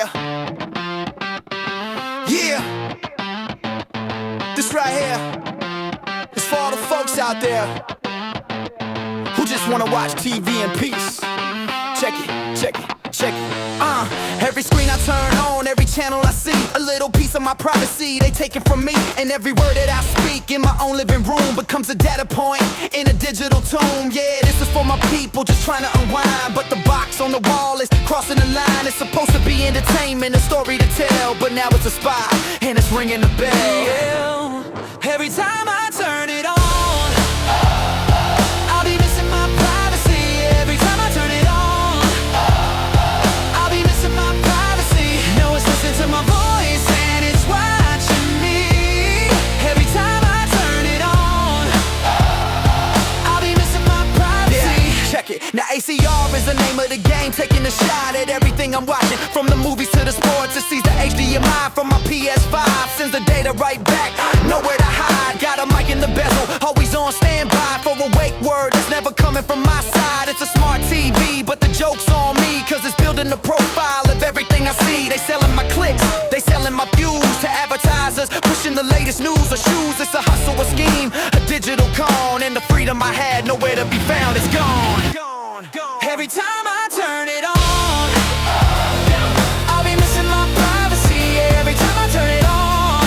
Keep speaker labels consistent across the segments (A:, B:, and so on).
A: Yeah, yeah. This right here is for all the folks out there who just wanna watch TV in peace. Check it, check it, check it. Every screen I turn on, every channel I see, a little piece of my privacy they take it from me. And every word that I speak in my own living room becomes a data point in a digital tomb. Yeah, this is for my people just trying to unwind, but the box on the wall is crossing the line. It's supposed to be entertainment, a story to tell, but now it's a spy and it's ringing the bell. Yeah, every time I turn it on, I'll be missing my privacy. Every time I turn it on, I'll be missing my privacy. No, it's listening to my voice and it's watching me. Every time I turn it on, I'll be missing my privacy. Yeah, check it. Now ACR is the name of the game, taking a shot at everything I'm watching, from the movies to the sports. It sees the HDMI from my PS5, sends the data right back, nowhere to hide. Got a mic in the bezel, always on standby for a wake word that's never coming from my side. It's a smart TV, but the joke's on me, cause it's building the profile of everything I see. They selling my clicks, they selling my views to advertisers, pushing the latest news or shoes. It's a hustle, a scheme, a digital con, and the freedom I had nowhere to be found. It's gone. Every time I turn it on, I'll be missing my privacy. Every time I turn it on,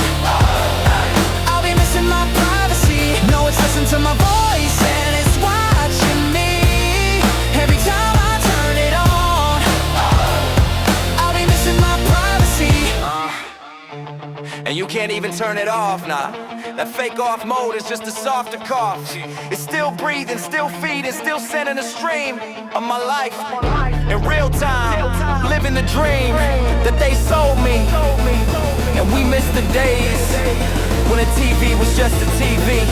A: I'll be missing my privacy. No, it's listening to my voice and it's watching me. Every time I turn it on, I'll be missing my privacy. And you can't even turn it off, nah. That fake off mode is just a softer cough. It's still breathing, still feeding, still sending a stream of my life in real time, living the dream that they sold me. And we miss the days when a TV was just a TV.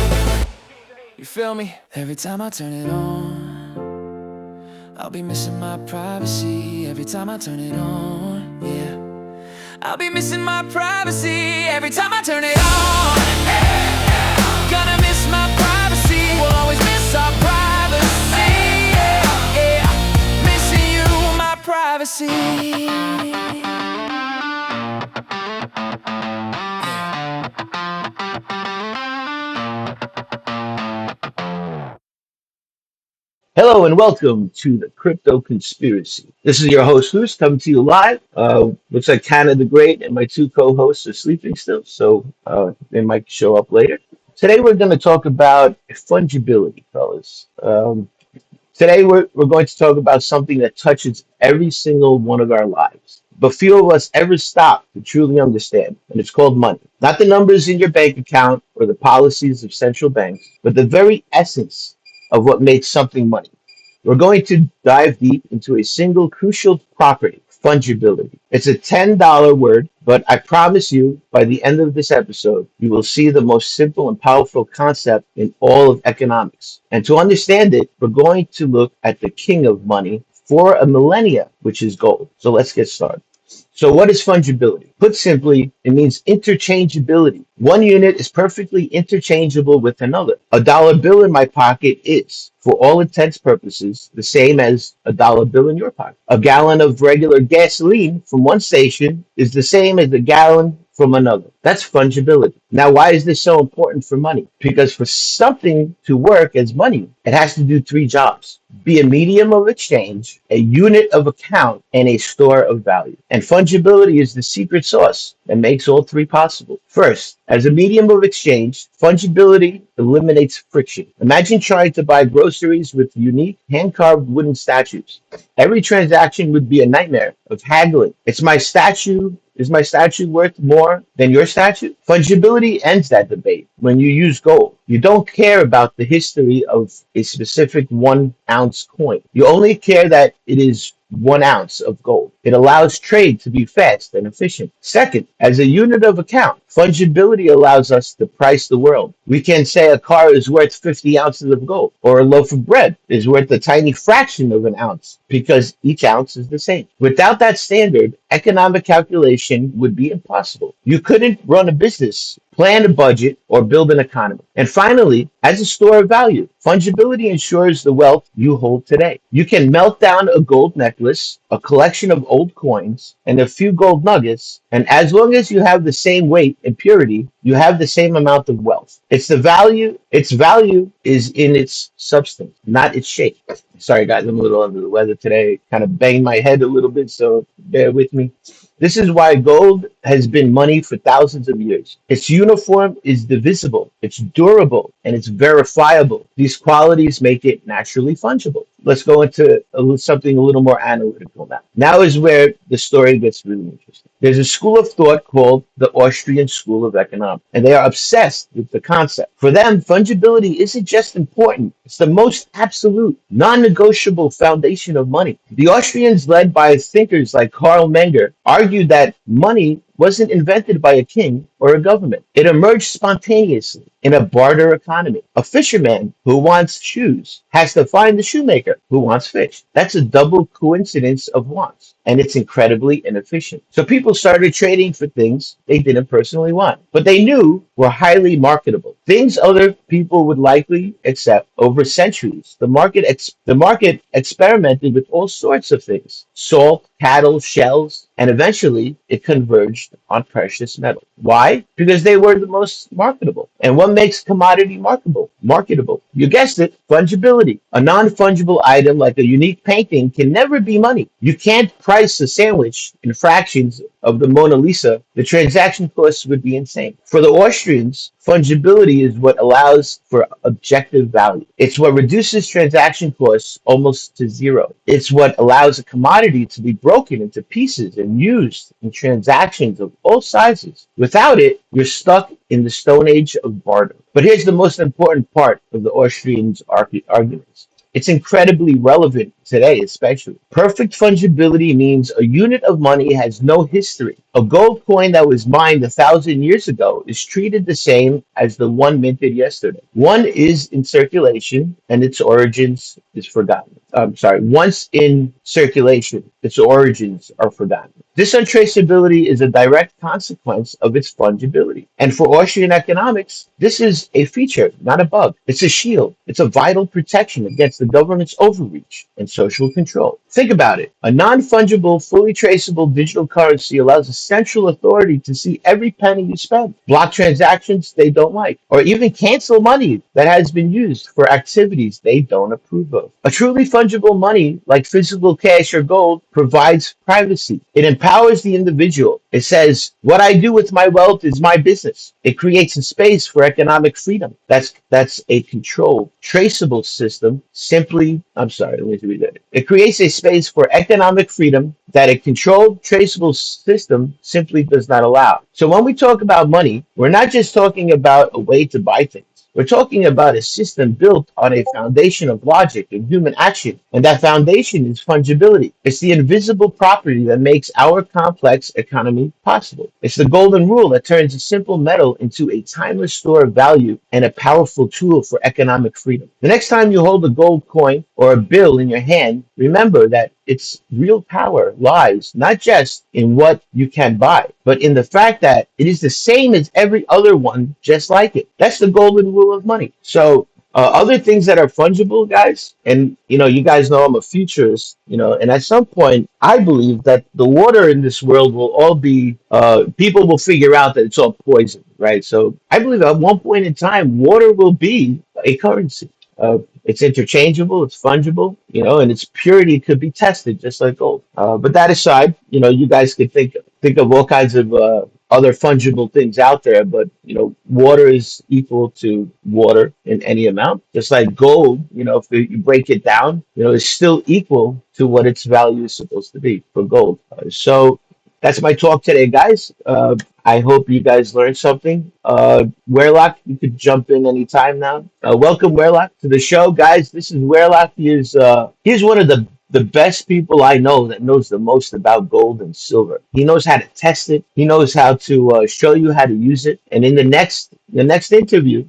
A: You feel me? Every time I turn it on, I'll be missing my privacy. Every time I turn it on, yeah, I'll be missing my privacy. Every time I turn it on, gonna miss my privacy. We'll always miss our privacy. Yeah, yeah. Missing you, my privacy.
B: Hello and welcome to the Crypto Conspiracy. This is your host, Luce, coming to you live. Looks like Canada the Great and my two co-hosts are sleeping still, so they might show up later. Today we're going to talk about fungibility, fellas. Today we're going to talk about something that touches every single one of our lives, but few of us ever stop to truly understand, and it's called money. Not the numbers in your bank account or the policies of central banks, but the very essence of what makes something money. We're going to dive deep into a single crucial property, fungibility. It's a $10 word, but I promise you, by the end of this episode, you will see the most simple and powerful concept in all of economics. And to understand it, we're going to look at the king of money for a millennia, which is gold. So let's get started. So what is fungibility? Put simply, it means interchangeability. One unit is perfectly interchangeable with another. A dollar bill in my pocket is, for all intents purposes, the same as a dollar bill in your pocket. A gallon of regular gasoline from one station is the same as a gallon from another. That's fungibility. Now, why is this so important for money? Because for something to work as money, it has to do three jobs: be a medium of exchange, a unit of account, and a store of value. And fungibility is the secret sauce that makes all three possible. First, as a medium of exchange, fungibility eliminates friction. Imagine trying to buy groceries with unique hand-carved wooden statues. Every transaction would be a nightmare of haggling. Is my statue worth more than your statue? Fungibility ends that debate when you use gold. You don't care about the history of a specific 1 ounce coin. You only care that it is 1 ounce of gold. It allows trade to be fast and efficient. Second, as a unit of account, fungibility allows us to price the world. We can say a car is worth 50 ounces of gold, or a loaf of bread is worth a tiny fraction of an ounce, because each ounce is the same. Without that standard, economic calculation would be impossible. You couldn't run a business plan a budget, or build an economy. And finally, as a store of value, fungibility ensures the wealth you hold today. You can melt down a gold necklace, a collection of old coins, and a few gold nuggets, and as long as you have the same weight and purity, you have the same amount of wealth. Its value is in its substance, not its shape. Sorry guys, I'm a little under the weather today. Kind of banged my head a little bit, so bear with me. This is why gold has been money for thousands of years. Its uniform is divisible, it's durable, and it's verifiable. These qualities make it naturally fungible. Let's go into something a little more analytical now. Now is where the story gets really interesting. There's a school of thought called the Austrian School of Economics, and they are obsessed with the concept. For them, fungibility isn't just important, it's the most absolute, non negotiable foundation of money. The Austrians, led by thinkers like Carl Menger, argued that money wasn't invented by a king or a government. It emerged spontaneously in a barter economy. A fisherman who wants shoes has to find the shoemaker who wants fish. That's a double coincidence of wants, and it's incredibly inefficient. So people started trading for things they didn't personally want, but they knew were highly marketable. Things other people would likely accept over centuries. The market experimented with all sorts of things: salt, cattle, shells, and eventually it converged on precious metal. Why? Because they were the most marketable. And what makes commodity marketable? Marketable. You guessed it, fungibility. A non-fungible item like a unique painting can never be money. You can't price a sandwich in fractions of the Mona Lisa. The transaction costs would be insane. For the Austrians, fungibility is what allows for objective value. It's what reduces transaction costs almost to zero. It's what allows a commodity to be broken into pieces and used in transactions of all sizes. Without it, you're stuck in the Stone Age of barter. But here's the most important part of the Austrians' arguments. It's incredibly relevant today, especially. Perfect fungibility means a unit of money has no history. A gold coin that was mined 1,000 years ago is treated the same as the one minted yesterday. One is in circulation and its origins is forgotten. I'm sorry, once in circulation, its origins are forgotten. This untraceability is a direct consequence of its fungibility. And for Austrian economics, this is a feature, not a bug. It's a shield. It's a vital protection against the government's overreach and social control. Think about it. A non-fungible, fully traceable digital currency allows a central authority to see every penny you spend, block transactions they don't like, or even cancel money that has been used for activities they don't approve of. A truly fungible money, like physical cash or gold, provides privacy. It empowers the individual. It says, what I do with my wealth is my business. It creates a space for economic freedom. That's a controlled, traceable system. Let me read that. It creates a space for economic freedom that a controlled, traceable system simply does not allow. So when we talk about money, we're not just talking about a way to buy things. We're talking about a system built on a foundation of logic and human action, and that foundation is fungibility. It's the invisible property that makes our complex economy possible. It's the golden rule that turns a simple metal into a timeless store of value and a powerful tool for economic freedom. The next time you hold a gold coin or a bill in your hand, remember that its real power lies not just in what you can buy, but in the fact that it is the same as every other one just like it. That's the golden rule of money. So other things that are fungible, guys, and you guys know I'm a futurist, and at some point I believe that the water in this world will all be, people will figure out that it's all poison, right? So I believe at one point in time, water will be a currency. It's interchangeable, it's fungible, and its purity could be tested just like gold. But that aside, you guys could think of all kinds of other fungible things out there, but water is equal to water in any amount. Just like gold, if you break it down, it's still equal to what its value is supposed to be for gold. So that's my talk today, guys. I hope you guys learned something. Werelock, you could jump in anytime now. Welcome, Werelock, to the show, guys. This is Werelock. He's one of the best people I know that knows the most about gold and silver. He knows how to test it. He knows how to show you how to use it. And in the next interview,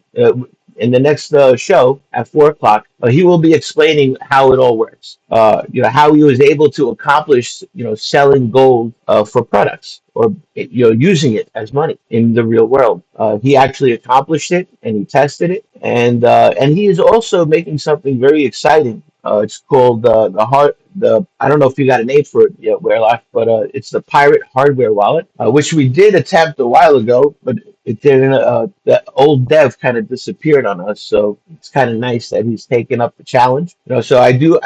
B: in the next show at 4 o'clock, he will be explaining how it all works. How he was able to accomplish, selling gold for products or using it as money in the real world. He actually accomplished it and he tested it, and he is also making something very exciting. It's called the heart. The I don't know if you got a name for it yet, Wherelock, but it's the Pirate Hardware Wallet, which we did attempt a while ago, but it didn't. The old dev kind of disappeared on us, so it's kind of nice that he's taken up the challenge. So I do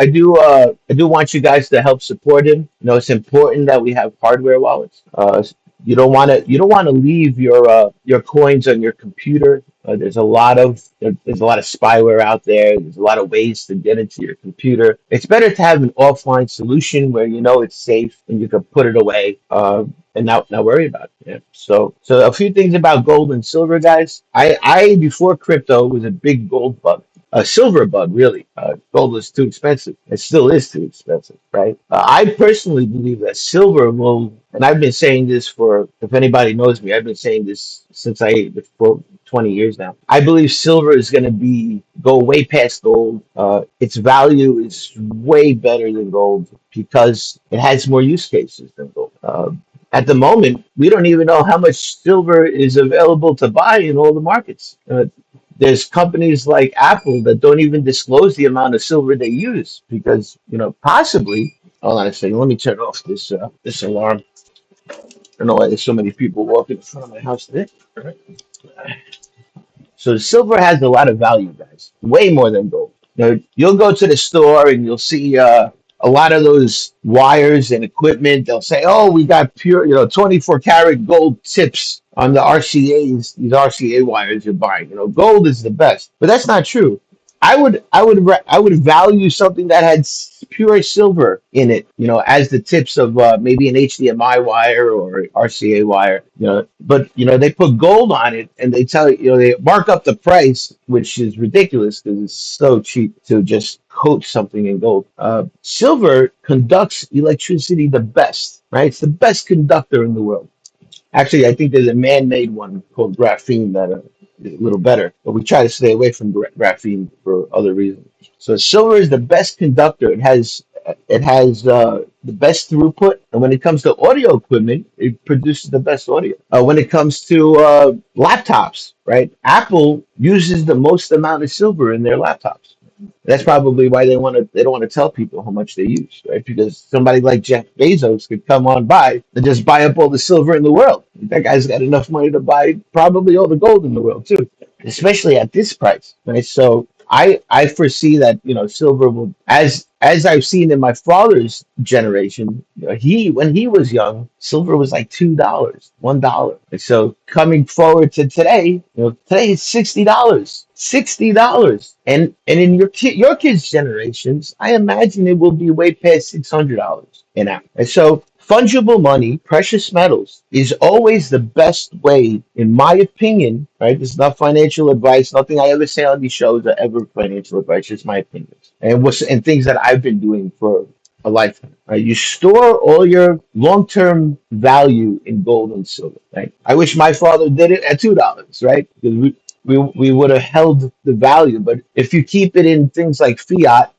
B: want you guys to help support him. It's important that we have hardware wallets. You don't want to leave your coins on your computer. There's a lot of spyware out there. There's a lot of ways to get into your computer. It's better to have an offline solution where it's safe and you can put it away, and not worry about it. Yeah. So a few things about gold and silver, guys. I before crypto was a big gold bug. A silver bug, really. Gold was too expensive. It still is too expensive, right? I personally believe that silver will, and I've been saying this if anybody knows me, I've been saying this since for 20 years now. I believe silver is going to go way past gold. Its value is way better than gold because it has more use cases than gold. At the moment, we don't even know how much silver is available to buy in all the markets. There's companies like Apple that don't even disclose the amount of silver they use because, possibly. Hold on a second. Let me turn off this alarm. I don't know why there's so many people walking in front of my house today. All right. So silver has a lot of value, guys, way more than gold. You'll go to the store and you'll see a lot of those wires and equipment. They'll say, "Oh, we got pure, 24 karat gold tips on the RCA's. These RCA wires you're buying. Gold is the best." But that's not true. I would value something that had pure silver in it, as the tips of maybe an HDMI wire or RCA wire, But they put gold on it, and they tell you, they mark up the price, which is ridiculous because it's so cheap to just coat something in gold. Silver conducts electricity the best, right? It's the best conductor in the world. Actually, I think there's a man-made one called graphene that is a little better, but we try to stay away from graphene for other reasons. So silver is the best conductor. It has the best throughput, and when it comes to audio equipment, it produces the best audio. When it comes to laptops, right? Apple uses the most amount of silver in their laptops. That's probably why they don't want to tell people how much they use, right? Because somebody like Jeff Bezos could come on by and just buy up all the silver in the world. That guy's got enough money to buy probably all the gold in the world too, especially at this price, right? So I foresee that silver will, as I've seen in my father's generation, he when he was young, silver was like $2, $1. And so coming forward to today, today it's $60. $60. And in your kids' generations, I imagine it will be way past $600 an ounce. And so fungible money, precious metals, is always the best way, in my opinion, right? This is not financial advice. Nothing I ever say on these shows are ever financial advice. It's my opinions. And things that I've been doing for a lifetime. Right? You store all your long-term value in gold and silver. Right? I wish my father did it at $2, right? Because we would have held the value. But if you keep it in things like fiat,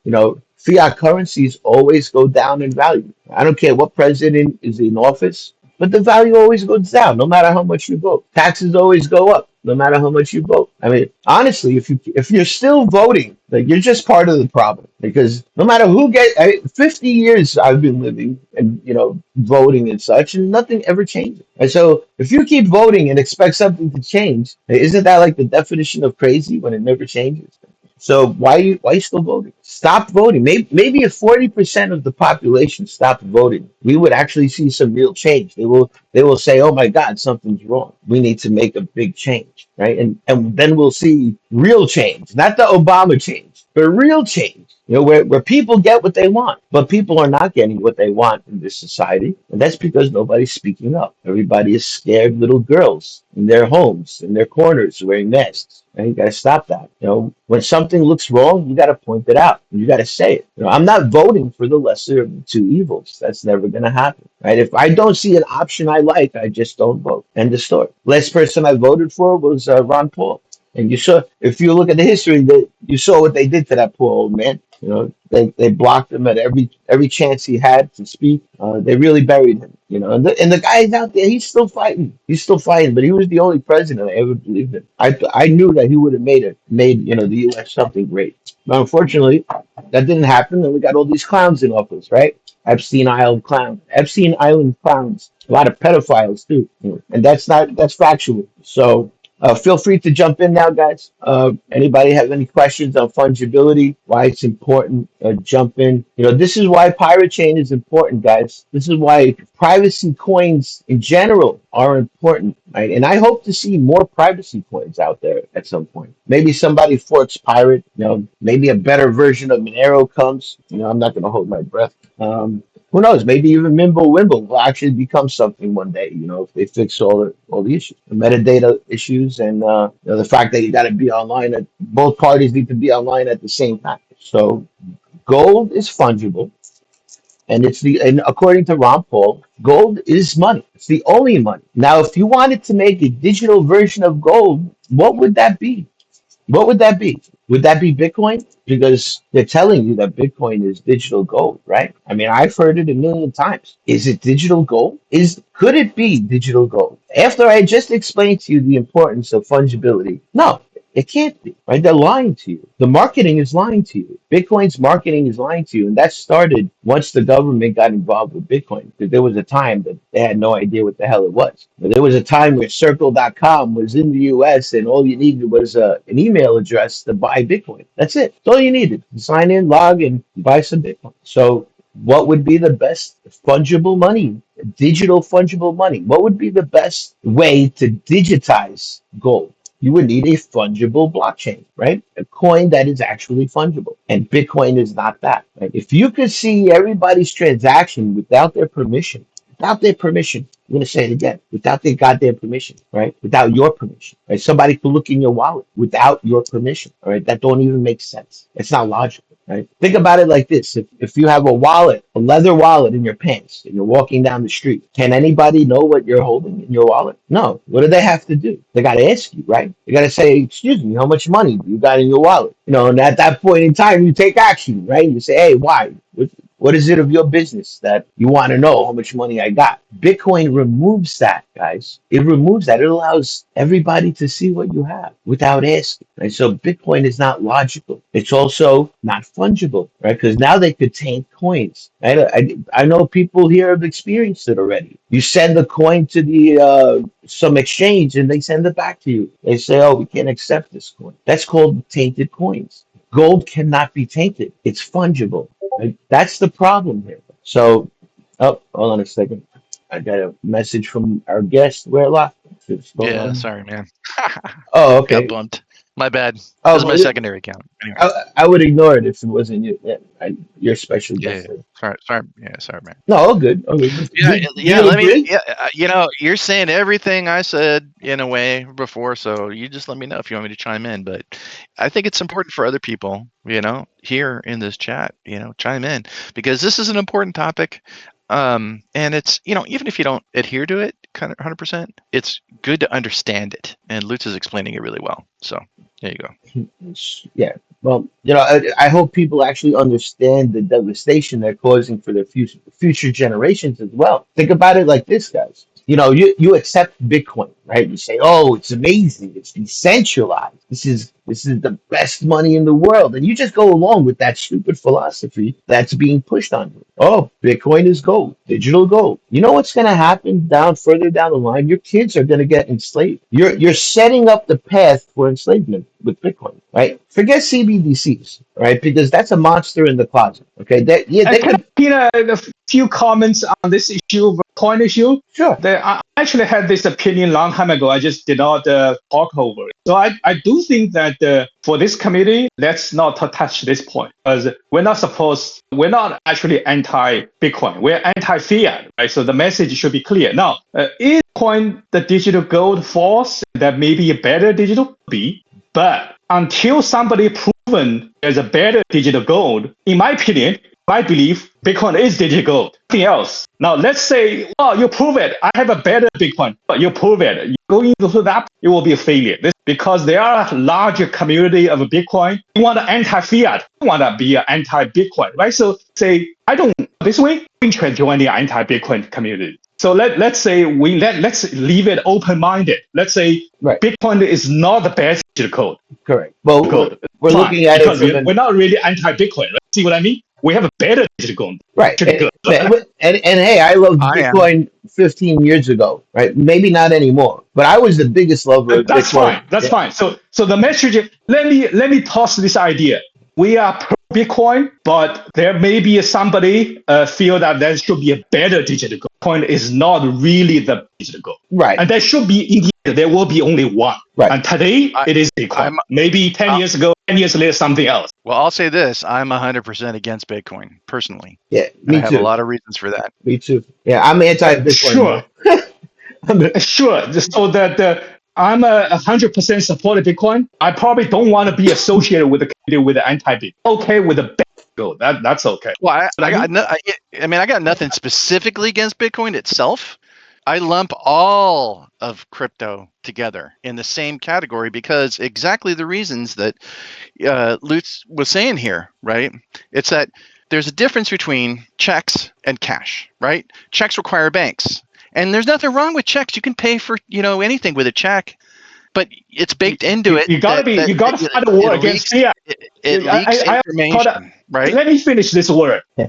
B: fiat currencies always go down in value. I don't care what president is in office, but the value always goes down, no matter how much you vote. Taxes always go up, no matter how much you vote. I mean, honestly, if you're still voting, like you're just part of the problem because no matter 50 years I've been living and voting and such, and nothing ever changes. And so if you keep voting and expect something to change, isn't that like the definition of crazy when it never changes? So why you still voting? Stop voting. Maybe if 40% of the population stopped voting, we would actually see some real change. They will say, "Oh my God, something's wrong. We need to make a big change," right? And then we'll see real change, not the Obama change, but real change. Where people get what they want, but people are not getting what they want in this society, and that's because nobody's speaking up. Everybody is scared little girls in their homes, in their corners, wearing masks. And you got to stop that. When something looks wrong, you got to point it out. You got to say it. I'm not voting for the lesser of the two evils. That's never going to happen, right? If I don't see an option I like, I just don't vote. End of story. Last person I voted for was Ron Paul. And you saw, if you look at the history, that you saw what they did to that poor old man. They blocked him at every chance he had to speak. They really buried him. And the guy's out there. He's still fighting. He's still fighting. But he was the only president I ever believed in. I knew that he would have made the U.S. something great. But unfortunately, that didn't happen, and we got all these clowns in office, right? Epstein Island clowns. A lot of pedophiles too, and that's factual. So feel free to jump in now, guys. Anybody have any questions on fungibility? Why it's important? Jump in. This is why pirate chain is important, guys. This is why privacy coins in general are important, right? And I hope to see more privacy coins out there at some point. Maybe somebody forks pirate. Maybe a better version of Monero comes. I'm not going to hold my breath. Who knows? Maybe even Mimble Wimble will actually become something one day. If they fix all the issues, the metadata issues, and the fact that you got to be online. Both parties need to be online at the same time. So gold is fungible, and according to Ron Paul, gold is money. It's the only money. Now, if you wanted to make a digital version of gold, what would that be? What would that be? Would that be Bitcoin? Because they're telling you that Bitcoin is digital gold, right? I mean, I've heard it a million times. Is it digital gold? Could it be digital gold? After I just explained to you the importance of fungibility, no, it can't be, right? They're lying to you. The marketing is lying to you. Bitcoin's marketing is lying to you. And that started once the government got involved with Bitcoin. Because there was a time that they had no idea what the hell it was. There was a time where Circle.com was in the US and all you needed was an email address to buy Bitcoin. That's it. That's all you needed. Sign in, log, and buy some Bitcoin. So what would be the best fungible money, digital fungible money? What would be the best way to digitize gold? You would need a fungible blockchain, right? A coin that is actually fungible. And Bitcoin is not that, right? If you could see everybody's transaction without their permission, I'm going to say it again, without their goddamn permission, right? Without your permission, right? Somebody could look in your wallet without your permission, all right? That don't even make sense. It's not logical. Right? Think about it like this. If you have a leather wallet in your pants, and you're walking down the street, can anybody know what you're holding in your wallet? No. What do they have to do? They got to ask you, right? They got to say, excuse me, how much money do you got in your wallet? And at that point in time, you take action, right? You say, hey, why? What is it of your business that you want to know how much money I got? Bitcoin removes that, guys. It removes that. It allows everybody to see what you have without asking. Right? So Bitcoin is not logical. It's also not fungible, right? Because now they could taint coins. Right? I know people here have experienced it already. You send a coin to the some exchange and they send it back to you. They say, oh, we can't accept this coin. That's called tainted coins. Gold cannot be tainted. It's fungible. Right? That's the problem here. So, oh, hold on a second. I got a message from our guest. Where left? What's going
C: Yeah,
B: on?
C: sorry, man.
B: Oh,
C: Got
B: okay.
C: bumped. My bad. This
B: Oh,
C: is my
B: well,
C: secondary account. Anyway,
B: I would ignore it if it wasn't you. Yeah, your special
C: yeah.
B: guest.
C: Sorry. Yeah, sorry, man.
B: No, all good. All good.
C: Yeah,
B: Do
C: yeah.
B: you
C: Let me.
B: agree?
C: Yeah, you're saying everything I said in a way before, so you just let me know if you want me to chime in. But I think it's important for other people, here in this chat, chime in because this is an important topic. And it's even if you don't adhere to it, kind of 100%, it's good to understand it. And Lutz is explaining it really well. So there you go.
B: Yeah. Well, I hope people actually understand the devastation they're causing for their future generations as well. Think about it like this, guys. You accept Bitcoin, right? You say, "Oh, it's amazing. It's decentralized. This is the best money in the world," and you just go along with that stupid philosophy that's being pushed on you. Oh, Bitcoin is gold, digital gold. You know what's going to happen further down the line? Your kids are going to get enslaved. You're setting up the path for enslavement with Bitcoin, right? Forget CBDCs, right? Because that's a monster in the closet. Okay, they
D: Can I
B: could
D: pin a few comments on this issue, coin issue?
B: sure.
D: I actually had this opinion long time ago. I just did not talk over it. So I do think that for this committee, let's not touch this point because we're not actually anti-Bitcoin. We're anti-fiat, right? So the message should be clear. Now, is Bitcoin the digital gold false? That may be a better digital be, but until somebody proven there's a better digital gold, in my opinion, my belief, Bitcoin is digital gold. Nothing else. Now let's say, well, you prove it. I have a better Bitcoin. But you prove it. You go into that, it will be a failure. Because there are a larger community of Bitcoin. You want to anti-fiat. You want to be an anti-Bitcoin, right? So say, I don't this way, interest join the anti-Bitcoin community. So let's say let's leave it open-minded. Let's say
B: Right.
D: Bitcoin is not the best digital code.
B: Correct. Well, we're
D: Fine,
B: looking at it
D: because
B: from
D: we're not really anti-Bitcoin, right? See what I mean? We have a better digital gold.
B: right.
D: Digital
B: And,
D: gold.
B: and hey, I loved
C: I am.
B: Bitcoin 15 years ago, right? Maybe not anymore, but I was the biggest lover of
D: That's
B: Bitcoin.
D: fine. That's
B: Yeah.
D: fine. So the message. Let me toss this idea. We are pro Bitcoin, but there may be somebody feel that there should be a better digital gold. Bitcoin is not really the digital gold,
B: Right.
D: and there should be in the end, there will be only one.
B: Right.
D: And today it is Bitcoin.
C: I'm-
D: Maybe 10 years ago, 10 years later, something else.
C: Well, I'll say this: I'm 100% against Bitcoin personally,
B: Yeah.
C: and I
B: Me
C: have a
B: too.
C: lot of reasons for that.
B: Me too. Yeah. I'm anti-Bitcoin.
D: Sure.
B: Bro.
D: Sure. So that I'm 100% supportive Bitcoin. I probably don't want to be associated with the community with the anti-Bitcoin. Okay, with the bad gold. That's okay.
C: Well,
D: But
C: I got I got nothing specifically against Bitcoin itself. I lump all of crypto together in the same category because exactly the reasons that Lutz was saying here, right? It's that there's a difference between checks and cash, right? Checks require banks, and there's nothing wrong with checks. You can pay for anything with a check, but it's baked into it.
D: You gotta fight a war against fiat.
C: It leaks
D: I
C: information, right?
D: Let me finish this word.
B: Yeah.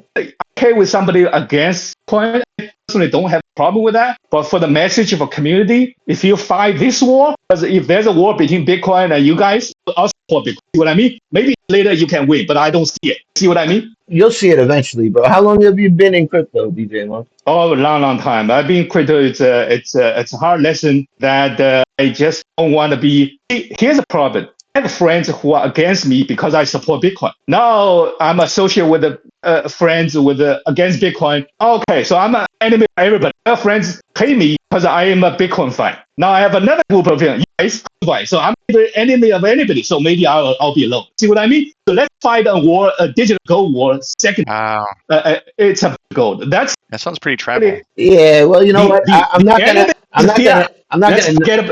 D: Okay, with somebody against Bitcoin, I personally don't have a problem with that. But for the message of a community, if you fight this war, because if there's a war between Bitcoin and you guys, I'll support Bitcoin. See what I mean? Maybe later you can win, but I don't see it. See what I mean?
B: You'll see it eventually, bro. How long have you been in crypto, DJ Mark?
D: Oh, a long time. I've been crypto. It's a hard lesson that I just don't want to be. Here's a problem. I have friends who are against me because I support Bitcoin. Now I'm associated with friends with against Bitcoin. Okay, so I'm an enemy of everybody. My friends hate me because I am a Bitcoin fan. Now I have another group of you guys, so I'm the enemy of anybody. So maybe I'll be alone. See what I mean? So let's fight a war, a digital gold war. Second,
C: Wow,
D: it's a gold. That's
C: that sounds pretty tribal.
B: Yeah. Well, you know what? I'm not gonna.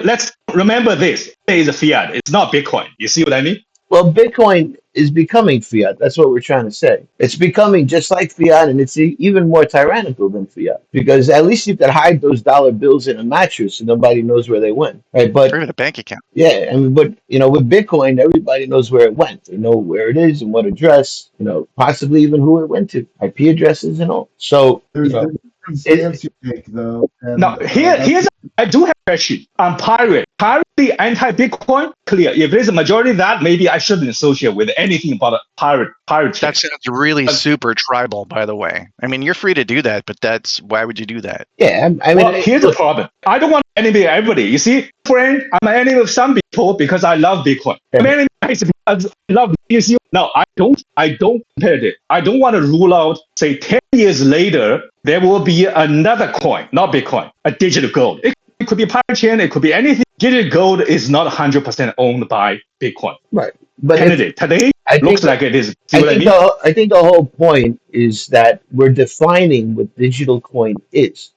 D: Let's remember this. It is a fiat. It's not Bitcoin. You see what I mean?
B: Well, Bitcoin is becoming fiat. That's what we're trying to say. It's becoming just like fiat, and it's even more tyrannical than fiat because at least you could hide those dollar bills in a mattress and nobody knows where they went, right? But
C: Or even a bank account.
B: yeah, I mean, but with Bitcoin, everybody knows where it went. They know where it is and what address. Possibly even who it went to, IP addresses and all. So
E: There's a different stance you take, though. And,
D: Now, I do have a question on pirate. Pirate the anti-Bitcoin, clear. If there's a majority of that, maybe I shouldn't associate with anything about a pirate
C: That
D: check.
C: sounds really super tribal, by the way. I mean, you're free to do that, but why would you do that?
B: yeah, I mean,
D: Well, here's the problem. I don't want to enemy everybody. You see, friend, I'm an enemy of some people because I love Bitcoin. I'm an enemy because I love BTC. No, I don't compare it. I don't want to rule out, say, 10 years later, there will be another coin, not Bitcoin, a digital gold. It could be pirate chain, it could be anything. Digital gold is not 100% owned by Bitcoin.
B: right. But
D: Today,
B: I think
D: looks like it is. See
B: I
D: what I
B: think
D: mean?
B: I think the whole point is that we're defining what digital coin is,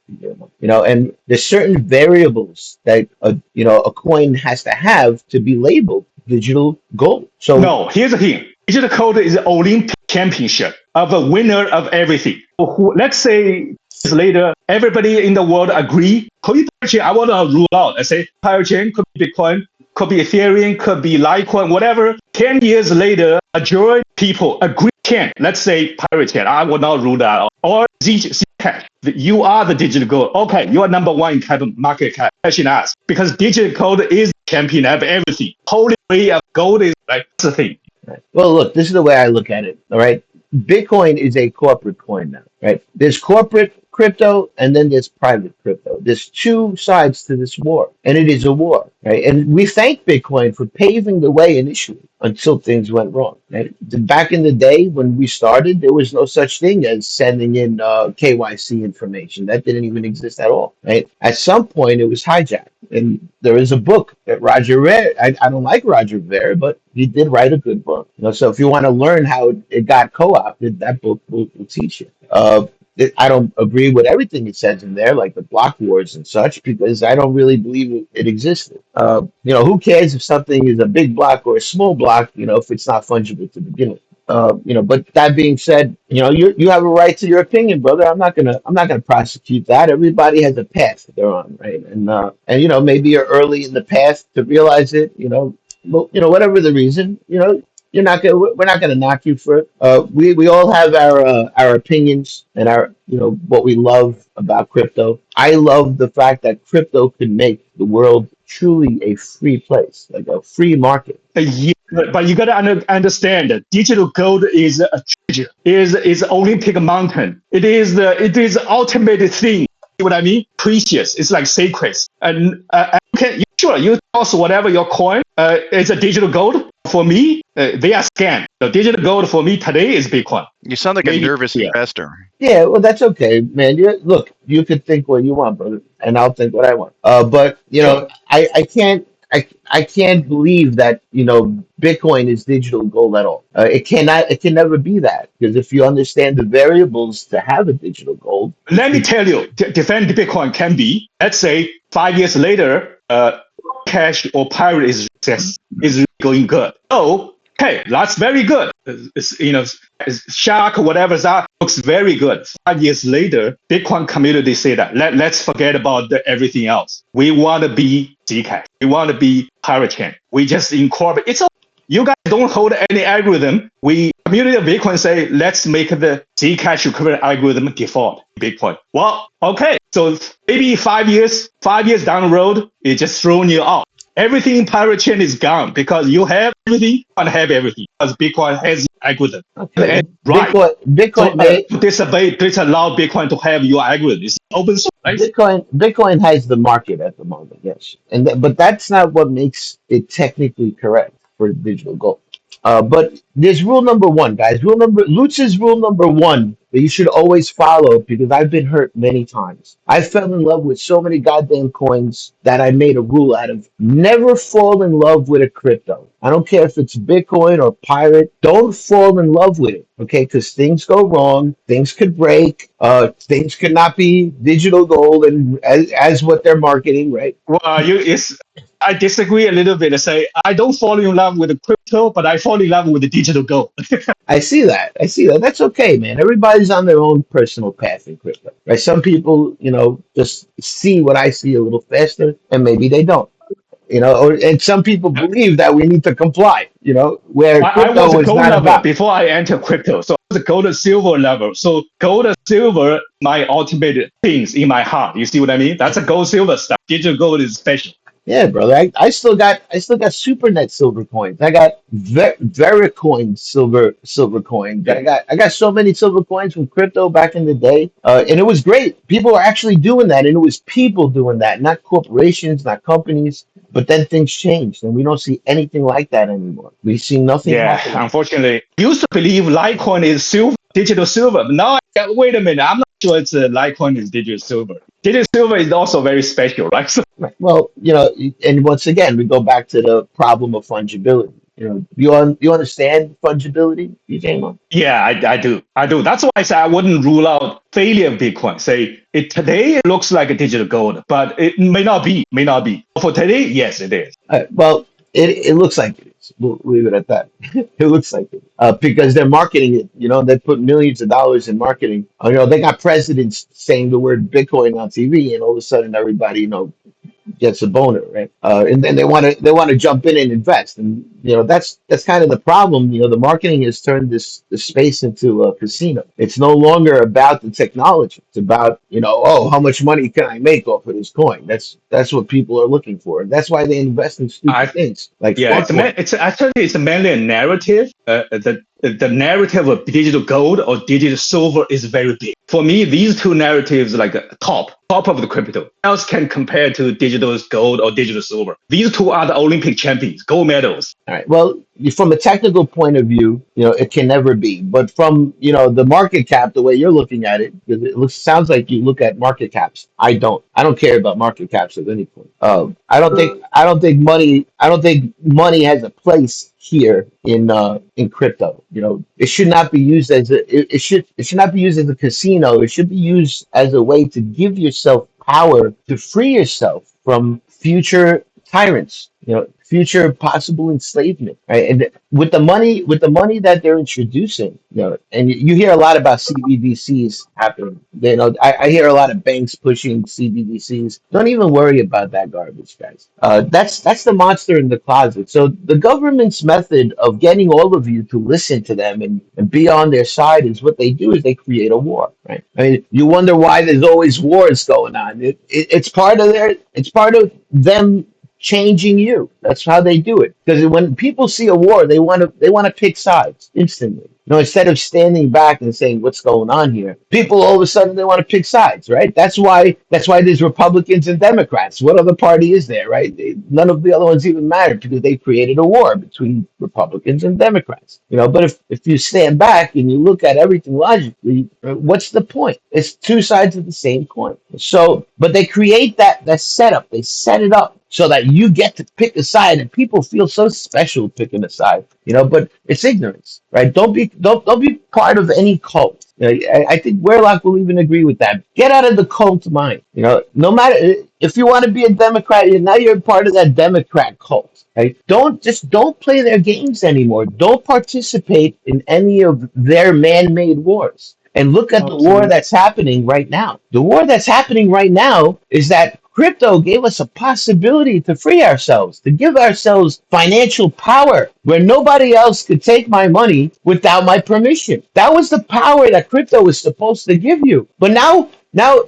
B: and there's certain variables that a coin has to have to be labeled digital gold. So
D: No, here's the thing. Digital gold is an Olympic championship of a winner of everything. Let's say years later, everybody in the world agree. Could be pirate chain. I want to rule out. I say pirate chain could be Bitcoin, could be Ethereum, could be Litecoin, whatever. 10 years later, majority people agree chain. Let's say pirate chain. I will not rule that out. Or Zcash. You are the digital gold. Okay, you are number one in market cap. Question asked. Because digital gold is champion of everything. Holy way of gold is like that's the thing.
B: well, look, this is the way I look at it. All right, Bitcoin is a corporate coin now, right? There's corporate crypto and then there's private crypto. There's two sides to this war, and it is a war, right? And we thank Bitcoin for paving the way initially until things went wrong, right? Back in the day when we started, there was no such thing as sending in KYC information. That didn't even exist at all, right? At some point, it was hijacked, And there is a book that Roger read. I don't like Roger Ver, but he did write a good book. So if you want to learn how it got co-opted, that book will teach you. I don't agree with everything it says in there, like the block wars and such, because I don't really believe it existed. Who cares if something is a big block or a small block, if it's not fungible to begin with. But that being said, you have a right to your opinion, brother. I'm not gonna prosecute that. Everybody has a path that they're on, right? And maybe you're early in the path to realize it. Whatever the reason, we're not gonna knock you for it. We all have our opinions and our what we love about crypto. I love the fact that crypto can make the world truly a free place, like a free market.
D: Yeah, but you gotta understand that digital gold is a treasure, is Olympic mountain. It is ultimate thing. See what I mean? Precious. It's like sacred. And you toss whatever your coin. It's a digital gold. For me, they are scam. The digital gold for me today is Bitcoin.
C: You sound like a
D: Maybe,
C: nervous
D: yeah.
C: investor.
B: Yeah, well, that's okay, man. Look, you could think what you want, brother, and I'll think what I want. But
D: Sure.
B: I can't believe that Bitcoin is digital gold at all. It can never be that, because if you understand the variables to have a digital gold,
D: Let me tell you, defend Bitcoin can be, let's say 5 years later, cash or pirate is going good. Oh, okay, that's very good. Shark, whatever that looks very good. 5 years later, Bitcoin community say that let's forget about everything else. We want to be Zcash. We want to be pirate chain. We just incorporate. You guys don't hold any algorithm. We community of Bitcoin say let's make the Zcash equivalent algorithm default Bitcoin. Well, okay. So maybe 5 years down the road, it just thrown you out. Everything in pirate chain is gone because you have everything and have everything because Bitcoin has algorithm.
B: okay,
D: And right.
B: Bitcoin
D: So
B: may
D: disallow Bitcoin to have your algorithm. It's open source, right?
B: Bitcoin has the market at the moment, yes, but that's not what makes it technically correct for digital gold. But there's rule number one, guys. Lutz's rule number one that you should always follow, because I've been hurt many times. I fell in love with so many goddamn coins that I made a rule out of. Never fall in love with a crypto. I don't care if it's Bitcoin or Pirate. Don't fall in love with it, okay? Because things go wrong, things could break, things could not be digital gold, and as what they're marketing, right?
D: Well, I disagree a little bit. I say I don't fall in love with the crypto, but I fall in love with the digital gold.
B: I see that. I see that. That's okay, man. Everybody's on their own personal path in crypto, right? Some people, just see what I see a little faster, and maybe they don't, and some people believe that we need to comply, where
D: I was
B: crypto
D: a
B: is
D: gold
B: not
D: level
B: about.
D: before I entered crypto. So I was a gold and silver level. So gold and silver, my ultimate things in my heart. You see what I mean? That's a gold silver stuff. Digital gold is special.
B: Yeah, brother. I still got SuperNet silver coins. I got Vericoin silver coins.
D: Yeah.
B: I got so many silver coins from crypto back in the day, and it was great. People were actually doing that, and it was people doing that, not corporations, not companies. But then things changed, and we don't see anything like that anymore. We see nothing
D: Yeah,
B: happening.
D: unfortunately, I used to believe Litecoin is silver, digital silver. But now, wait a minute, I'm not sure it's Litecoin is digital silver. Digital silver is also very special, right? So,
B: Right. Well, and once again, we go back to the problem of fungibility. You understand fungibility, DJ?
D: yeah, I do. That's why I say I wouldn't rule out failure of Bitcoin. Say it today it looks like a digital gold, but it may not be. May not be. For today, yes, it is.
B: Well, it looks like it is. We'll leave it at that. It looks like it, because they're marketing it. They put millions of dollars in marketing. They got presidents saying the word Bitcoin on TV, and all of a sudden everybody, gets a boner, right? And then they want to jump in and invest, and that's kind of the problem. The marketing has turned this space into a casino. It's no longer about the technology. It's about oh, how much money can I make off of this coin? That's what people are looking for. That's why they invest in stupid
D: I
B: things like
D: Yeah,
B: stock market.
D: it's actually it's mainly a narrative. The narrative of digital gold or digital silver is very big. For me, these two narratives like top of the crypto. Else can compare to digital gold or digital silver. These two are the Olympic champions, gold medals.
B: All right. Well, from a technical point of view, it can never be. But from, the market cap, the way you're looking at it, because sounds like you look at market caps. I don't. I don't care about market caps at any point. I don't think money has a place here in crypto. It should not be used as it should not be used as a casino. It should be used as a way to give yourself power to free yourself from future tyrants, future possible enslavement, right? And with the money that they're introducing, and you hear a lot about CBDCs happening. I hear a lot of banks pushing CBDCs. Don't even worry about that garbage, guys. That's the monster in the closet. So the government's method of getting all of you to listen to them and be on their side is what they do is they create a war, right? I mean, you wonder why there's always wars going on. It's part of them changing you. That's how they do it. Because when people see a war, they want to pick sides instantly. Instead of standing back and saying what's going on here, people all of a sudden they want to pick sides, right? That's why there's Republicans and Democrats. What other party is there, right? None of the other ones even matter because they created a war between Republicans and Democrats. But if you stand back and you look at everything logically, what's the point? It's two sides of the same coin. So, but they create that setup. They set it up so that you get to pick a side, and people feel so special picking a side, but it's ignorance, right? Don't be part of any cult. I think Werlock will even agree with that. Get out of the cult mind. No matter if you want to be a Democrat, now you're part of that Democrat cult. Right? Don't play their games anymore. Don't participate in any of their man-made wars. And look at the war that's happening right now. The war that's happening right now is that crypto gave us a possibility to free ourselves, to give ourselves financial power where nobody else could take my money without my permission. That was the power that crypto was supposed to give you. But now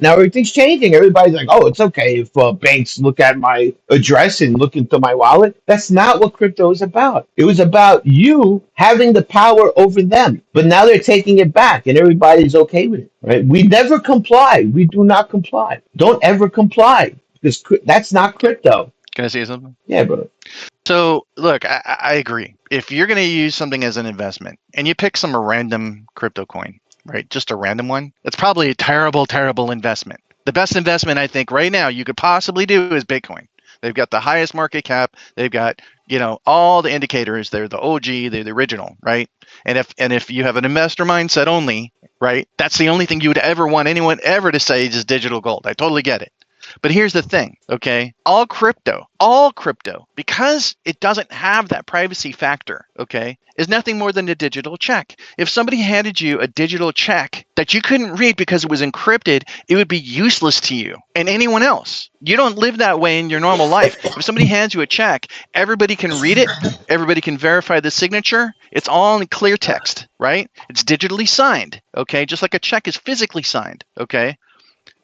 B: everything's changing. Everybody's like, oh, it's okay if banks look at my address and look into my wallet. That's not what crypto is about. It was about you having the power over them. But now they're taking it back and everybody's okay with it. Right? We never comply. We do not comply. Don't ever comply because that's not crypto.
C: Can I say something?
B: Yeah, bro.
C: So, look, I agree. If you're going to use something as an investment and you pick some random crypto coin, right, just a random one, it's probably a terrible, terrible investment. The best investment I think right now you could possibly do is Bitcoin. They've got the highest market cap. They've got, all the indicators. They're the OG. They're the original, right? And if you have an investor mindset only, right, that's the only thing you would ever want anyone ever to say is digital gold. I totally get it. But here's the thing, okay? All crypto, because it doesn't have that privacy factor, okay, is nothing more than a digital check. If somebody handed you a digital check that you couldn't read because it was encrypted, it would be useless to you and anyone else. You don't live that way in your normal life. If somebody hands you a check, everybody can read it. Everybody can verify the signature. It's all in clear text, right? It's digitally signed, okay, just like a check is physically signed, okay?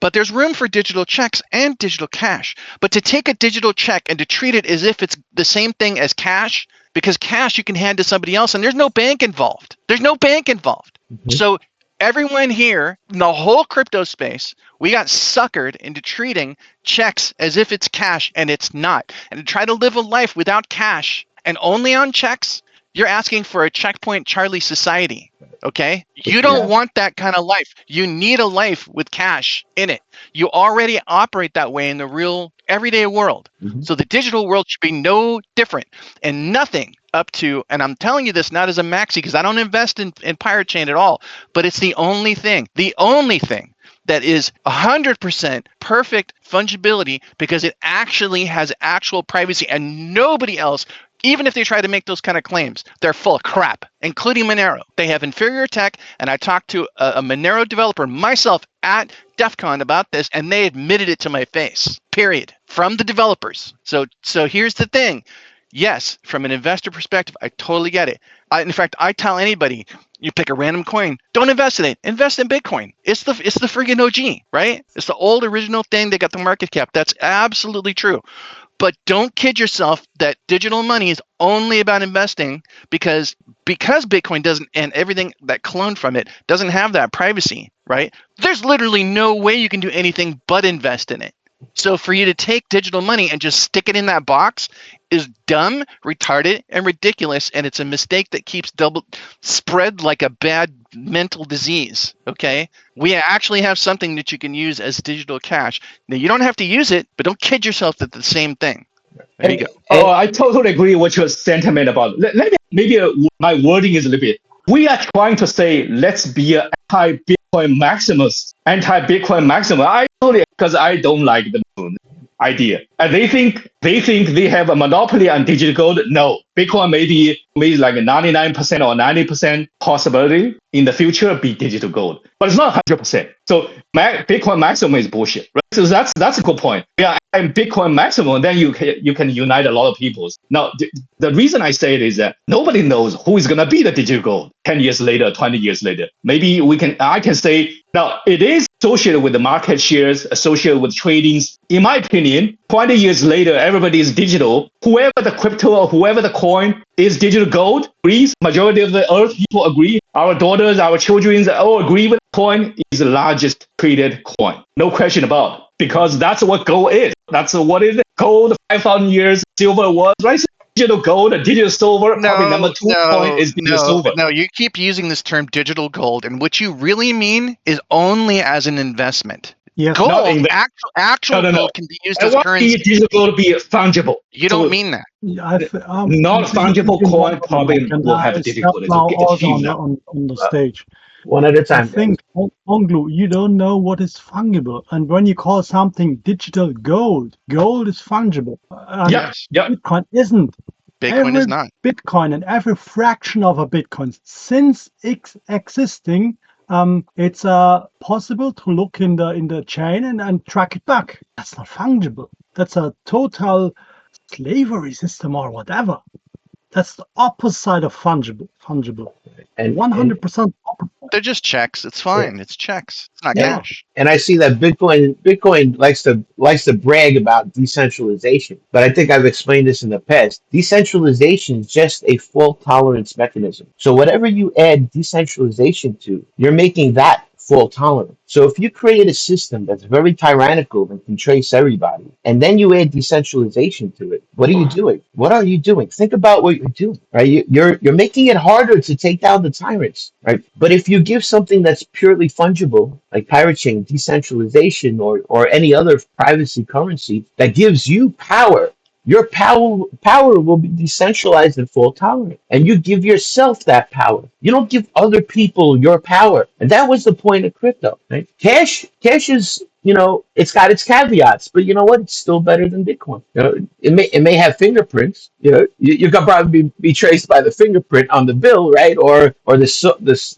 C: But there's room for digital checks and digital cash. But to take a digital check and to treat it as if it's the same thing as cash, because cash you can hand to somebody else and there's no bank involved.
B: Mm-hmm.
C: So everyone here in the whole crypto space, we got suckered into treating checks as if it's cash and it's not. And to try to live a life without cash and only on checks, you're asking for a checkpoint Charlie society. Okay? You don't want that kind of life. You need a life with cash in it. You already operate that way in the real everyday world.
B: Mm-hmm.
C: So the digital world should be no different. And nothing up to, and I'm telling you this not as a maxi because I don't invest in Pirate Chain at all, but it's the only thing that is 100% perfect fungibility because it actually has actual privacy and nobody else. Even if they try to make those kind of claims, they're full of crap, including Monero. They have inferior tech, and I talked to a Monero developer myself at DEF CON about this, and they admitted it to my face, period, from the developers. So here's the thing. Yes, from an investor perspective, I totally get it. In fact, I tell anybody, you pick a random coin, don't invest in it. Invest in Bitcoin. It's the friggin' OG, right? It's the old original thing. They got the market cap. That's absolutely true. But don't kid yourself that digital money is only about investing because Bitcoin doesn't, and everything that cloned from it doesn't have that privacy, right? There's literally no way you can do anything but invest in it. So for you to take digital money and just stick it in that box is dumb, retarded, and ridiculous, and it's a mistake that keeps double spread like a bad mental disease. Okay, we actually have something that you can use as digital cash. Now you don't have to use it, but don't kid yourself that the same thing. There you
B: And,
C: go.
D: Oh,
B: and
D: I totally agree with your sentiment about. Let me maybe my wording is a little bit. We are trying to say let's be an anti-Bitcoin maximus, anti-Bitcoin maximus. I totally because I don't like the idea, and they think they have a monopoly on digital gold. No, Bitcoin maybe like a 99% or 90% possibility in the future be digital gold, but it's not 100%. So Bitcoin maximum is bullshit. Right? So that's a good point. Yeah, and Bitcoin maximum, then you can unite a lot of people. Now, the reason I say it is that nobody knows who is going to be the digital gold 10 years later, 20 years later. Maybe I can say now it is associated with the market shares, associated with tradings. In my opinion, 20 years later, everybody is digital. Whoever the crypto or whoever the coin is digital gold, agrees. Majority of the earth people agree. Our daughters, our children all agree with coin is the largest traded coin. No question about it. Because that's what gold is. That's what it is. Gold 5,000 years, silver was, right? So digital gold, digital silver, probably number two coin is digital silver.
C: No. You keep using this term digital gold, and what you really mean is only as an investment.
F: Yes.
C: Gold, actual
D: No.
C: gold can be used
D: I
C: as
D: want
C: currency.
D: digital gold to be fungible.
C: You don't mean that.
D: Non-fungible coin probably will have a
F: step
D: difficulty.
F: now
D: It's
F: also
D: huge now.
F: on the stage.
B: one at a
F: I
B: time, guys.
F: think, Onglu, you don't know what is fungible. And when you call something digital gold, gold is fungible. And
C: Yes.
D: Yeah.
F: Bitcoin isn't.
C: Bitcoin is
F: Every
C: not.
F: Bitcoin and every fraction of a Bitcoin since existing, it's possible to look in the chain and track it back. That's not fungible. That's a total slavery system or whatever. That's the opposite of fungible.
B: And
F: 100% opposite.
C: They're just checks. It's fine. It's checks. It's not
F: Yeah.
C: cash.
B: and I see that Bitcoin likes to brag about decentralization, but I think I've explained this in the past. Decentralization is just a fault tolerance mechanism. So whatever you add decentralization to, you're making that fault tolerant. So if you create a system that's very tyrannical and can trace everybody, and then you add decentralization to it, what are you doing? What are you doing? Think about what you're doing, right? You're making it harder to take down the tyrants, right? But if you give something that's purely fungible, like pirate chain, decentralization, or any other privacy currency that gives you power, your power will be decentralized and fault tolerant, and you give yourself that power. You don't give other people your power, and that was the point of crypto. Right? Cash is, it's got its caveats, but you know what? It's still better than Bitcoin. It may have fingerprints. You can probably be traced by the fingerprint on the bill, right, or the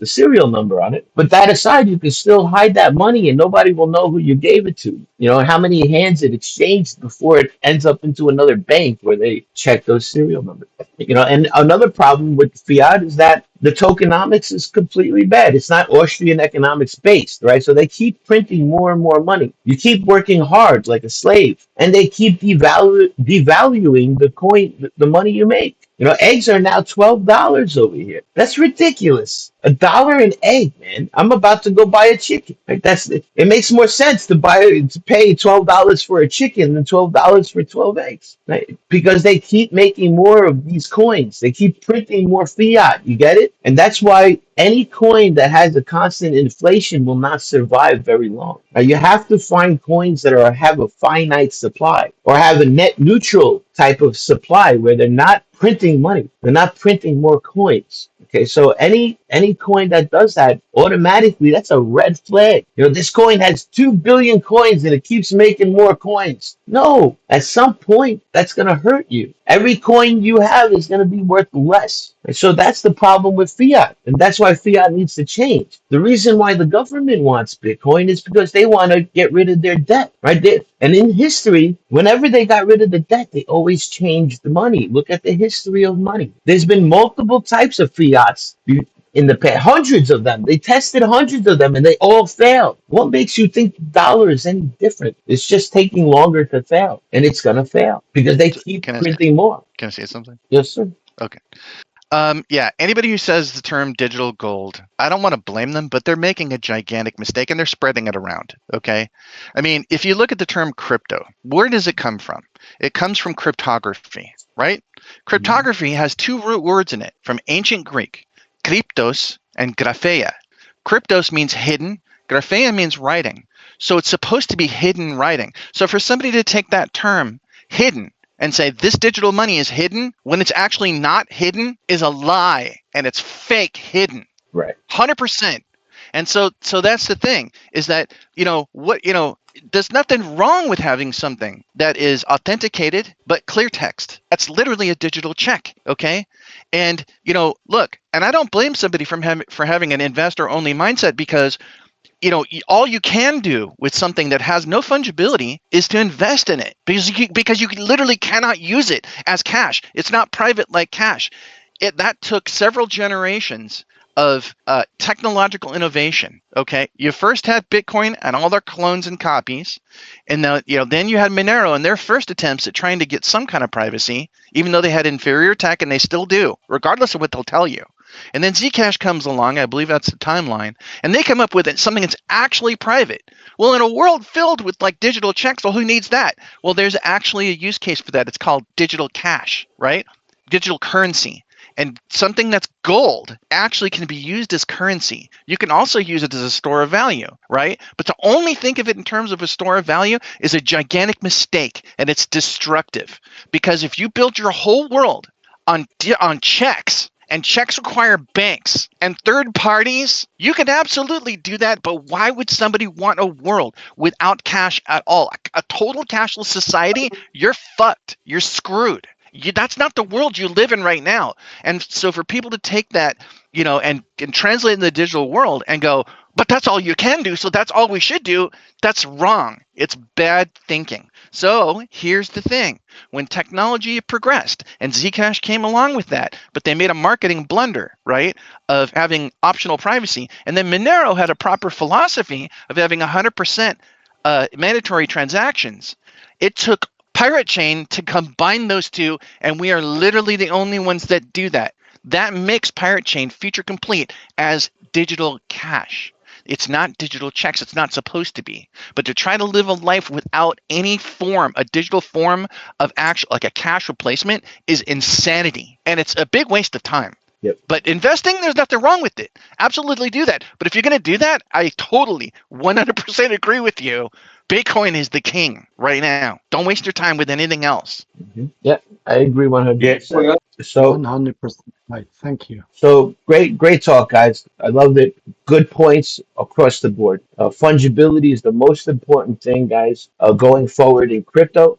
B: serial number on it. But that aside, you can still hide that money, and nobody will know who you gave it to. How many hands it exchanged before it ends up into another bank where they check those serial numbers. And another problem with fiat is that the tokenomics is completely bad. It's not Austrian economics based, right? So they keep printing more and more money. You keep working hard like a slave, and they keep devaluing the coin, the money you make. Eggs are now $12 over here. That's ridiculous. $1 an egg, man. I'm about to go buy a chicken. Like it makes more sense to pay $12 for a chicken than $12 for 12 eggs, right? Because they keep making more of these coins. They keep printing more fiat. You get it? And that's why any coin that has a constant inflation will not survive very long. Now, you have to find coins that have a finite supply or have a net neutral type of supply where they're not printing money. They're not printing more coins. Okay, so any coin that does that, automatically that's a red flag. This coin has 2 billion coins and it keeps making more coins. No, at some point that's going to hurt you. Every coin you have is going to be worth less. And so that's the problem with fiat, and that's why fiat needs to change. The reason why the government wants Bitcoin is because they want to get rid of their debt, right? And in history, whenever they got rid of the debt, they always changed the money. Look at the history of money. There's been multiple types of fiats in the past, hundreds of them. They tested hundreds of them and they all failed. What makes you think the dollar is any different? It's just taking longer to fail, and it's going to fail because they keep
C: Can I
B: printing more.
C: Can I say something?
B: Yes, sir.
C: Okay. Yeah, anybody who says the term digital gold, I don't want to blame them, but they're making a gigantic mistake and they're spreading it around. Okay. I mean, if you look at the term crypto, where does it come from? It comes from cryptography, right? Cryptography has two root words in it from ancient Greek, kryptos and grapheia. Kryptos means hidden, grapheia means writing. So it's supposed to be hidden writing. So for somebody to take that term, hidden, and say this digital money is hidden when it's actually not hidden is a lie and it's fake hidden.
B: Right.
C: 100%. And so that's the thing is that, there's nothing wrong with having something that is authenticated but clear text. That's literally a digital check, okay? And, look, and I don't blame somebody for having an investor only mindset because all you can do with something that has no fungibility is to invest in it because you literally cannot use it as cash. It's not private like cash. That took several generations of technological innovation. Okay, you first had Bitcoin and all their clones and copies, and then you had Monero and their first attempts at trying to get some kind of privacy, even though they had inferior tech, and they still do, regardless of what they'll tell you. And then Zcash comes along, I believe that's the timeline, and they come up with something that's actually private. Well, in a world filled with like digital checks, well, who needs that? Well, there's actually a use case for that. It's called digital cash, right? Digital currency. And something that's gold actually can be used as currency. You can also use it as a store of value, right? But to only think of it in terms of a store of value is a gigantic mistake, and it's destructive. Because if you build your whole world on checks, and checks require banks and third parties, you can absolutely do that, but why would somebody want a world without cash at all? A total cashless society, you're fucked. You're screwed. That's not the world you live in right now. And so for people to take that, and translate in the digital world and go, but that's all you can do, so that's all we should do, that's wrong. It's bad thinking. So here's the thing. When technology progressed and Zcash came along with that, but they made a marketing blunder, right, of having optional privacy. And then Monero had a proper philosophy of having 100% mandatory transactions. It took Pirate Chain to combine those two, and we are literally the only ones that do that. That makes Pirate Chain feature complete as digital cash. It's not digital checks. It's not supposed to be. But to try to live a life without any form, a digital form of actual, like a cash replacement, is insanity. And it's a big waste of time.
B: Yep.
C: But investing, there's nothing wrong with it. Absolutely do that. But if you're going to do that, I totally 100% agree with you. Bitcoin is the king right now. Don't waste your time with anything else.
B: Mm-hmm. Yeah, I agree 100%.
D: Yeah.
B: So
F: 100% right. Thank you.
B: So great talk, guys. I loved it. Good points across the board. Fungibility is the most important thing, guys, going forward in crypto.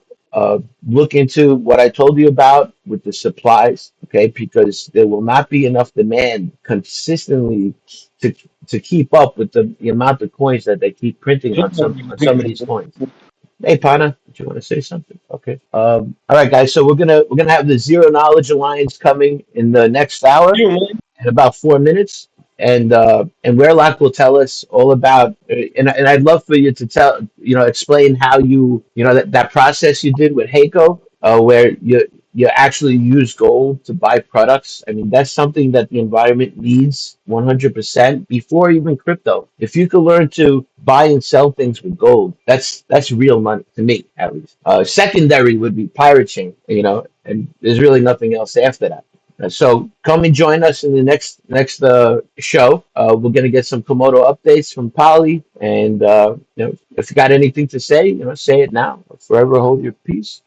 B: Look into what I told you about with the supplies, okay? Because there will not be enough demand consistently to to keep up with the amount of coins that they keep printing on some of these coins. Hey, Pana, did you want to say something? Okay. All right, guys. So we're gonna have the Zero Knowledge Alliance coming in the next hour in about 4 minutes, and Weirlock will tell us all about. And I'd love for you to explain how that process you did with Heiko, where you actually use gold to buy products. I mean, that's something that the environment needs 100% before even crypto. If you could learn to buy and sell things with gold, that's real money to me, at least. Secondary would be pirate chain, and there's really nothing else after that. So come and join us in the next show. We're gonna get some Komodo updates from Polly, and if you got anything to say, say it now. Forever hold your peace.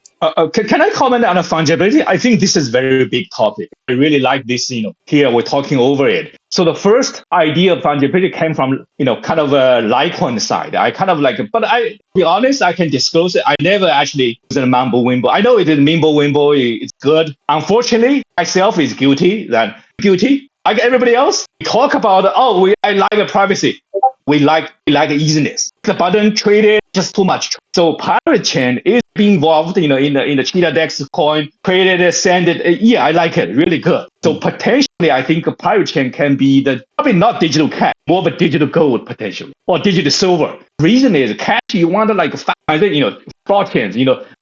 D: Can I comment on the fungibility? I think this is very big topic. I really like this, here we're talking over it. So the first idea of fungibility came from, kind of a Litecoin side. I kind of like, but to be honest, I can disclose it. I never actually use a Mambo Wimbo. I know it is Mimbo Wimbo. It's good. Unfortunately, myself is guilty. Like everybody else, we talk about, I like the privacy. We like easiness. The button traded just too much. So pirate chain is being involved, in the cheetah dex coin, created it, send it. Yeah, I like it, really good. So potentially, I think a pirate chain can be probably not digital cash, more of a digital gold potentially, or digital silver. Reason is cash you want to blockchains,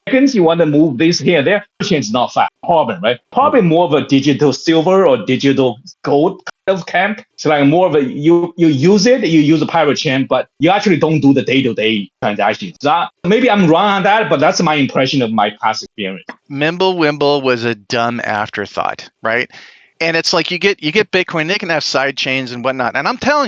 D: seconds you want to move this here and there. Blockchain is not fast. Problem, right? Probably more of a digital silver or digital gold kind of camp. So like more of a you use a pirate chain, but you actually don't do the day-to-day transactions. Maybe I'm wrong on that, but that's my impression of my past experience.
C: Mimblewimble was a dumb afterthought, right? And it's like you get Bitcoin, they can have side chains and whatnot. And I'll tell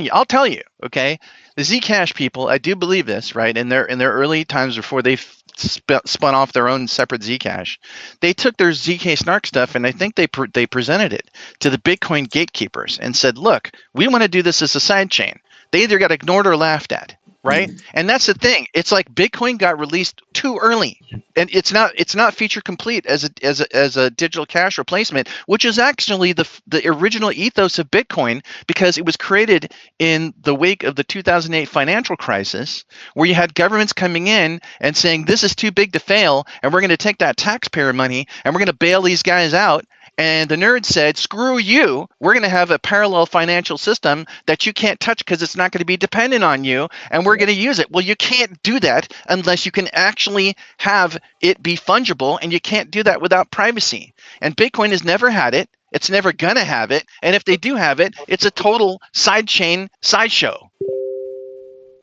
C: you, okay, the Zcash people, I do believe this, right? In their early times before they spun off their own separate Zcash, they took their ZK Snark stuff and I think they presented it to the Bitcoin gatekeepers and said, look, we want to do this as a side chain. They either got ignored or laughed at. Right. And that's the thing. It's like Bitcoin got released too early, and it's not feature complete as a digital cash replacement, which is actually the original ethos of Bitcoin, because it was created in the wake of the 2008 financial crisis, where you had governments coming in and saying this is too big to fail, and we're going to take that taxpayer money and we're going to bail these guys out. And the nerds said, screw you, we're going to have a parallel financial system that you can't touch because it's not going to be dependent on you, and we're going to use it. Well, you can't do that unless you can actually have it be fungible, and you can't do that without privacy. And Bitcoin has never had it. It's never going to have it. And if they do have it, it's a total sidechain sideshow,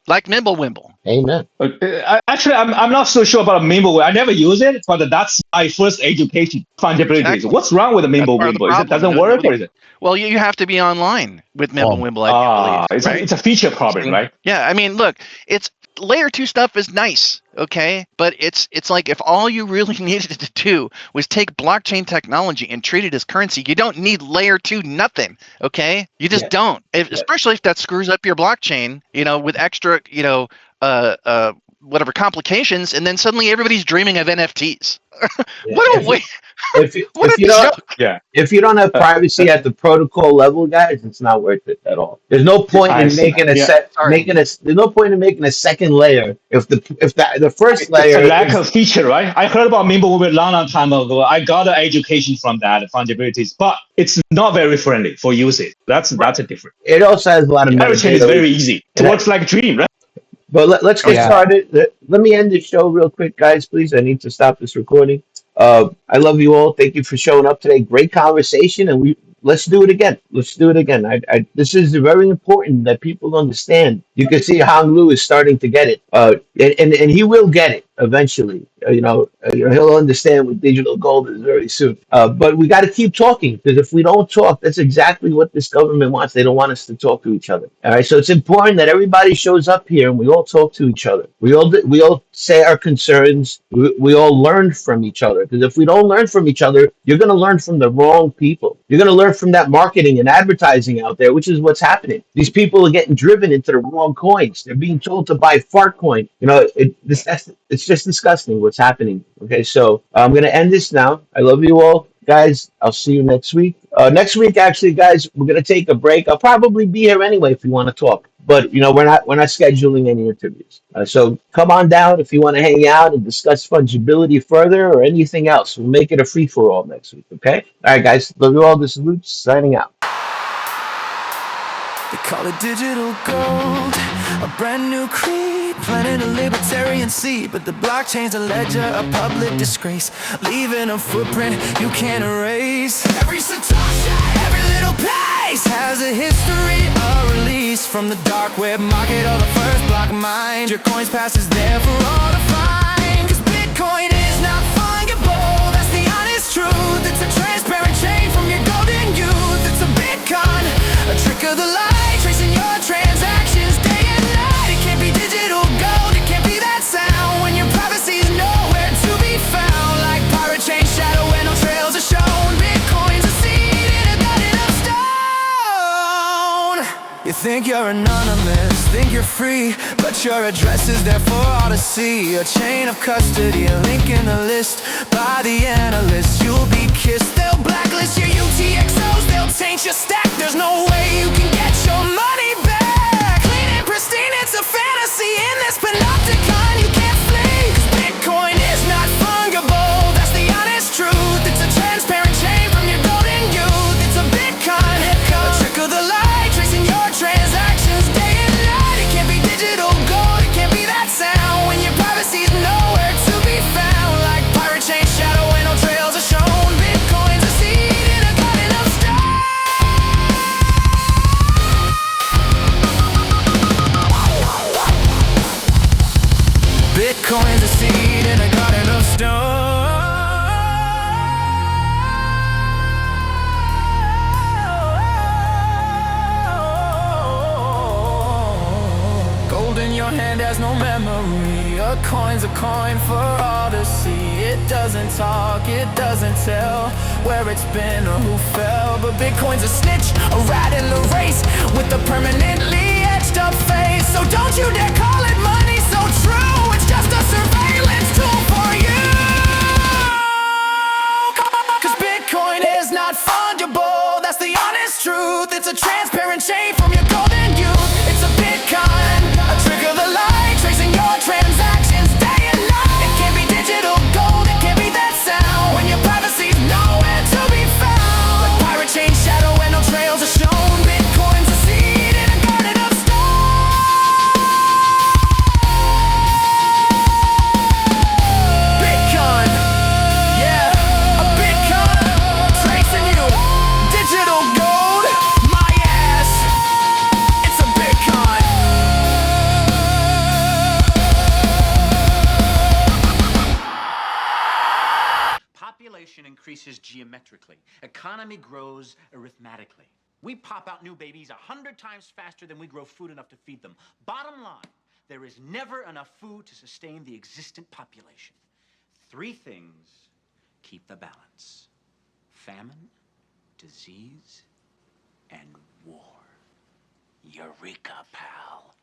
C: like Mimblewimble.
B: Amen.
D: Actually, I'm not so sure about Mimblewimble. I never use it, but that's my first education. Fungibility.
C: Exactly.
D: What's wrong with the Mimblewimble? It doesn't work, or is it?
C: Well, you have to be online with Mimblewimble, I believe. Right?
D: It's a feature problem, right?
C: Yeah, I mean, look, it's layer 2 stuff is nice, okay? But it's like if all you really needed to do was take blockchain technology and treat it as currency, you don't need layer 2 nothing, okay? You just don't. Especially if that screws up your blockchain, with extra, whatever complications, and then suddenly everybody's dreaming of NFTs. What a way!
B: If you don't have privacy at the protocol level, guys, it's not worth it at all. There's no point in making there's no point in making a second layer if the first layer
D: it's a lack of feature, right? I heard about Mimblewimble a long time ago. I got an education from that fungibilities, but it's not very friendly for usage. That's a difference.
B: It also has a lot of
D: everything is very easy. It works like a dream, right?
B: But let's get started. Let me end the show real quick, guys, please. I need to stop this recording. I love you all. Thank you for showing up today. Great conversation, and let's do it again. Let's do it again. This is very important that people understand. You can see Hong Lu is starting to get it, and he will get it eventually. He'll understand what digital gold is very soon. But we got to keep talking, because if we don't talk, that's exactly what this government wants. They don't want us to talk to each other. All right, so it's important that everybody shows up here and we all talk to each other. We all say our concerns. We all learn from each other, because if we don't learn from each other, you're going to learn from the wrong people. You're going to learn from that marketing and advertising out there, which is what's happening. These people are getting driven into the wrong coins. They're being told to buy fart coin. It's just disgusting what's happening. Okay, so I'm going to end this now. I love you all, guys. I'll see you next week. Next week, actually, guys, we're going to take a break. I'll probably be here anyway if you want to talk. But we're not scheduling any interviews. So come on down if you want to hang out and discuss fungibility further or anything else. We'll make it a free for all next week. Okay. All right, guys. Love you all. This is Luke signing out.
A: They call it digital gold, a brand new creed, planting a libertarian seed. But the blockchain's a ledger, a public disgrace, leaving a footprint you can't erase. Every satoshi, every little place has a history, a release from the dark web market or the first block mine. Your coin's past is there for all to find, 'cause Bitcoin is not fungible, that's the honest truth. It's a transparent chain from your golden youth. It's a Bitcoin, a trick of the light, tracing your transactions day and night. It can't be digital gold, it can't be that sound when your privacy's nowhere to be found. Like pirate chain shadow where no trails are shown. Bitcoin's a seed in a garden of stone. You think you're anonymous, think you're free, but your address is there for all to see. A chain of custody, a link in the list by the analysts. You'll be kissed, they'll blacklist your UTXOs, they'll taint your stack. There's no way you can get your money back. Clean and pristine doesn't talk, it doesn't tell where it's been or who fell. But Bitcoin's a snitch, a rat in the race with a permanently etched up face. So don't you dare call it money so true, it's just a surveillance tool for you. Cause Bitcoin is not fungible, that's the honest truth. It's a transparent chain from your golden youth. It's a Bitcoin, a trick of the light, tracing your transactions day and night. It can't be digital gold, it can't be that sound when your privacy's nowhere to be found. Like pirate chain shadow and no trails are shown. Bitcoin's a seed in a garden of stone. Bitcoin, yeah, a Bitcoin, tracing you, digital gold, my ass, it's a Bitcoin.
G: Population increases geometrically. Economy grows arithmetically. We pop out new babies 100 times faster than we grow food enough to feed them. Bottom line, there is never enough food to sustain the existent population. Three things keep the balance: famine, disease, and war. Eureka, pal.